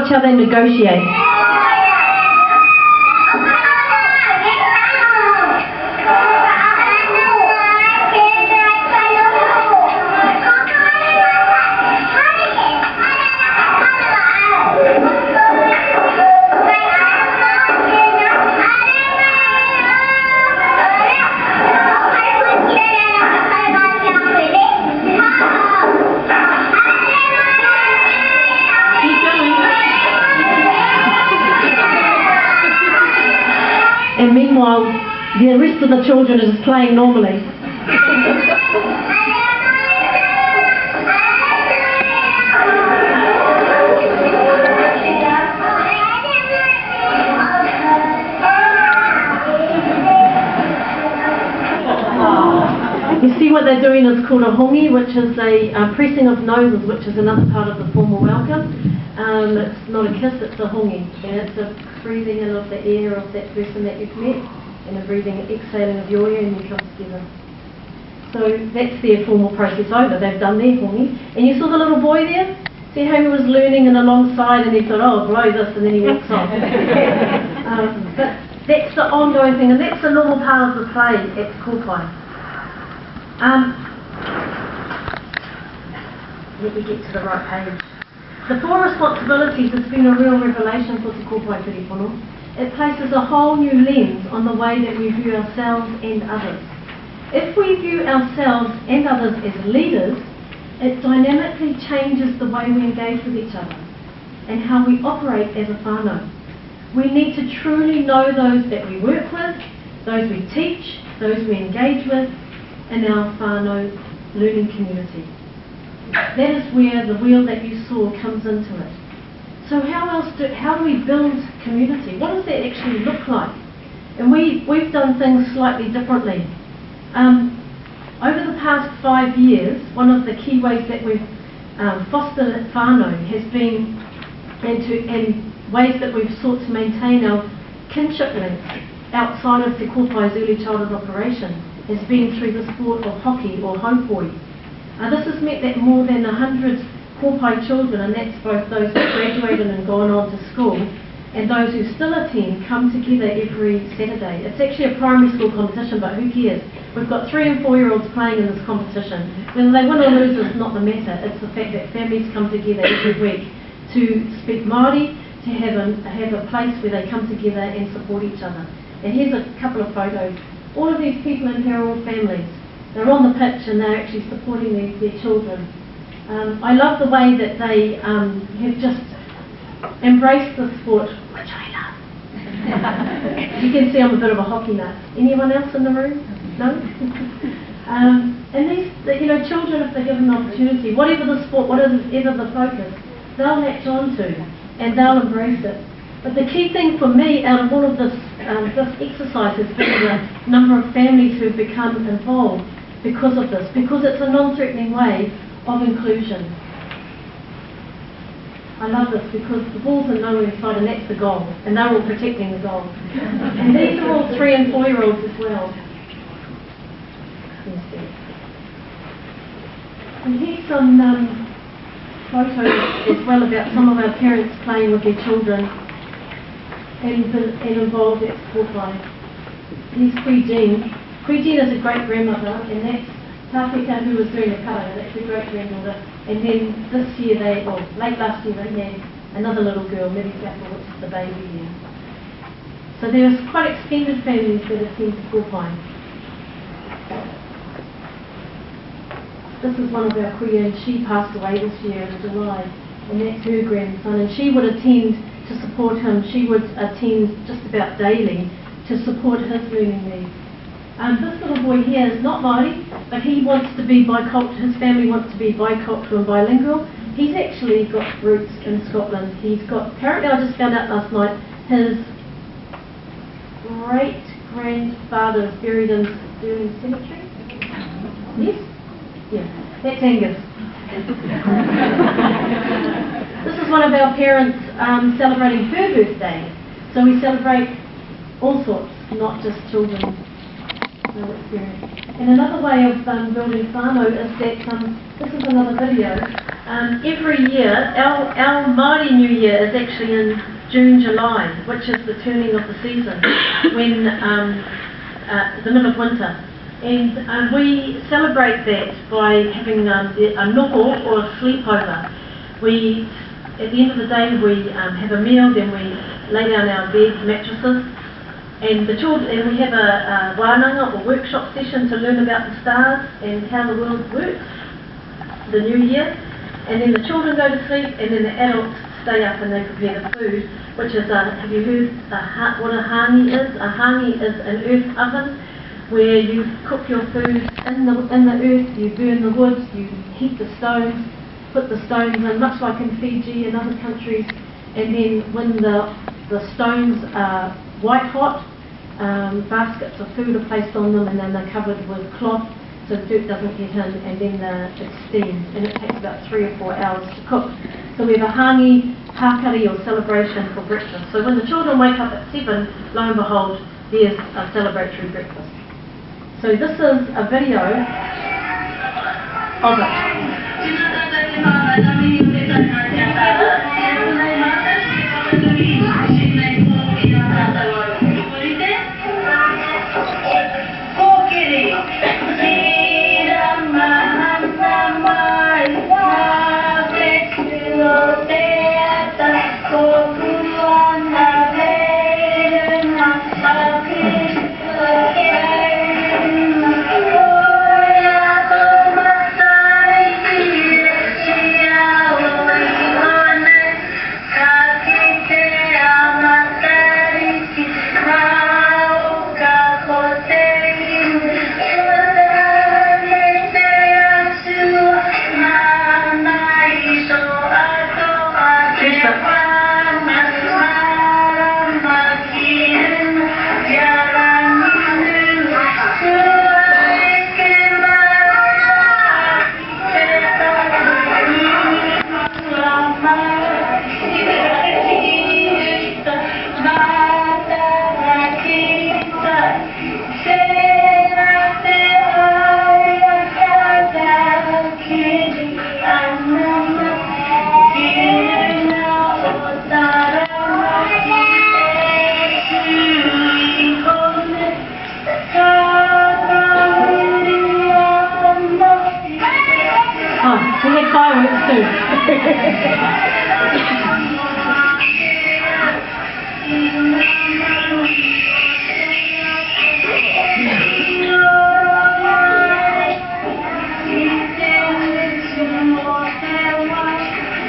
watch how they negotiate. And meanwhile, the rest of the children are just playing normally. You see what they're doing is called a hongi, which is a pressing of noses, which is another part of the formal welcome. It's not a kiss, it's a hongi, and it's a breathing in of the air of that person that you've met, and a breathing and exhaling of your air, and you come together. So that's their formal process over. They've done their hongi. And you saw the little boy there? See how he was learning and alongside, and he thought, oh, blow this, and then he walks off. But that's the ongoing thing, and that's the normal part of the play at Kōpai. Let me get to the right page. The 4 responsibilities has been a real revelation for Te Kōpai Whiripono. It places a whole new lens on the way that we view ourselves and others. If we view ourselves and others as leaders, it dynamically changes the way we engage with each other and how we operate as a whānau. We need to truly know those that we work with, those we teach, those we engage with in our whānau learning community. That is where the wheel that you saw comes into it. So how do we build community? What does that actually look like? And we've done things slightly differently. Over the past 5 years, one of the key ways that we've fostered at whānau has been, and ways that we've sought to maintain our kinship links outside of Te Kōpai's early childhood operation, has been through the sport of hockey or haupoi. This has meant that more than 100 Kōpai children, and that's both those who graduated and gone on to school, and those who still attend, come together every Saturday. It's actually a primary school competition, but who cares? We've got 3 and 4-year-olds playing in this competition. Whether they win or lose is not the matter. It's the fact that families come together every week to speak Māori, to have a place where they come together and support each other. And here's a couple of photos. All of these people in here are all families. They're on the pitch and they're actually supporting their children. I love the way that they have just embraced the sport, which I love. You can see I'm a bit of a hockey nut. Anyone else in the room? No? And these, children, if they're given an opportunity, whatever the sport, whatever the focus, they'll latch on to and they'll embrace it. But the key thing for me out of all of this exercise has been the number of families who have become involved because of this, because it's a non-threatening way of inclusion. I love this because the balls are nowhere inside and that's the goal, and they're all protecting the goal. And these are all 3 and 4-year-olds as well. And here's some photos as well about some of our parents playing with their children and involved at Kōpai. Here's Kui Jean. Kui Jean is a great-grandmother, and that's Tāwhika who was doing the karaga, that's her great-granddaughter. And then this year, late last year, they had another little girl, Mary Zappa, which is the baby year. So there's quite extended families that attend Kōpai. This is one of our kuia, and she passed away this year in July, and that's her grandson. And she would attend to support him. She would attend just about daily to support his learning needs. This little boy here is not Māori, but he wants to be bicultural. His family wants to be bicultural and bilingual. He's actually got roots in Scotland. Apparently I just found out last night, his great-grandfather is buried in Stirling Cemetery. Yes? Yeah, that's Angus. This is one of our parents celebrating her birthday. So we celebrate all sorts, not just children. And another way of building whānau is that, this is another video. Every year, our Māori New Year is actually in June, July, which is the turning of the season, when the middle of winter. And we celebrate that by having a noho or a sleepover. At the end of the day, we have a meal, then we lay down our bed mattresses, and we have a wānanga or workshop session to learn about the stars and how the world works, the new year. And then the children go to sleep, and then the adults stay up and they prepare the food, which is have you heard what a hangi is? A hangi is an earth oven where you cook your food in the earth, you burn the wood, you heat the stones, put the stones in, much like in Fiji and other countries, and then when the stones are white hot, baskets of food are placed on them, and then they're covered with cloth so the dirt doesn't get in, and then it's steamed, and it takes about 3 or 4 hours to cook. So we have a hangi pakari or celebration for breakfast. So when the children wake up at 7, lo and behold, there's a celebratory breakfast. So this is a video of it. We had fireworks too.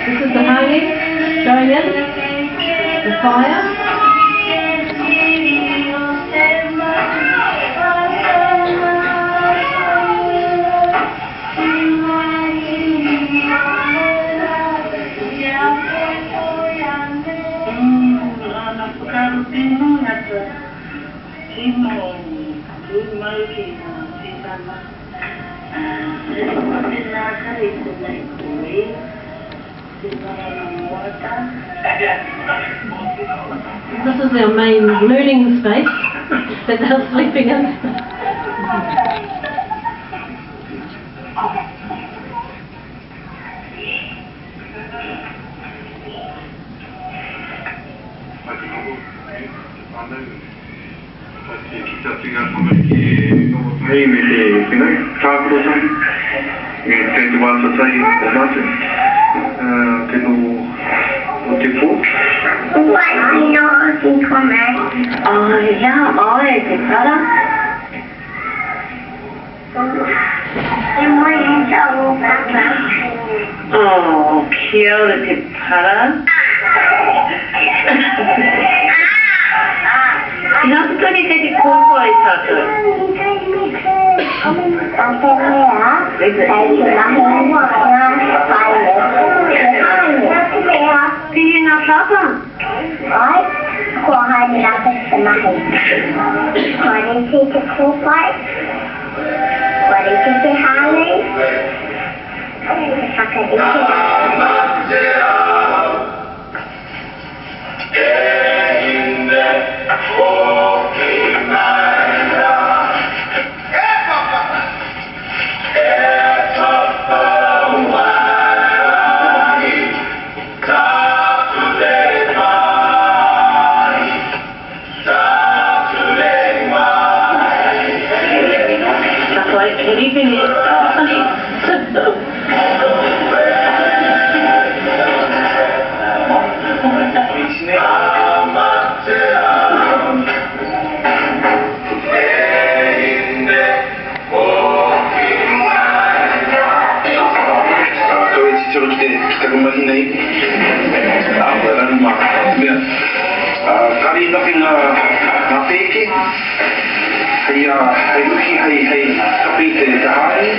This is the honey going in, the fire. This is our main learning space that they're sleeping in. Oh, kia ora te para. Nā tani te kōko e tātou? Piri ngā papa? Ai, ko haere rata te mahi. Kore te kōpai. Kore te hānei. Te whakarite. hi nei. Ran ma. Kari na ping na peke. Hai uhi hai kapite tahani.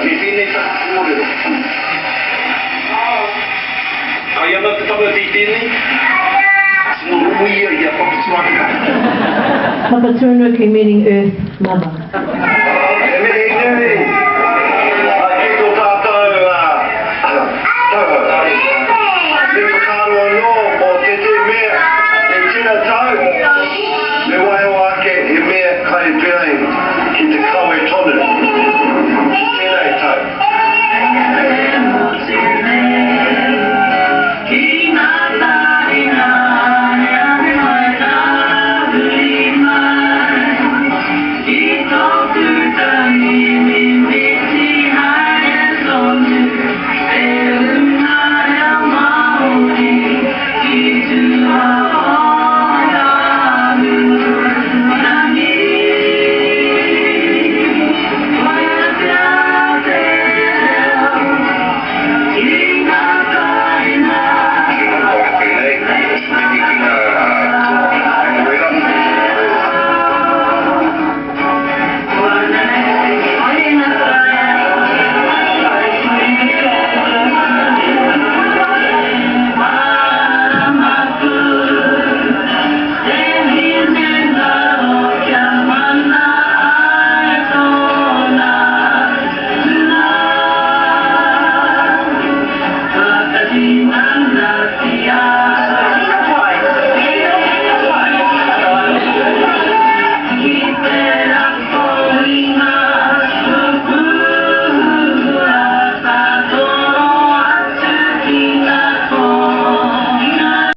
Ni pine sa mure. Kaya na tatawa titini. Papatunuki meaning Earth Mother.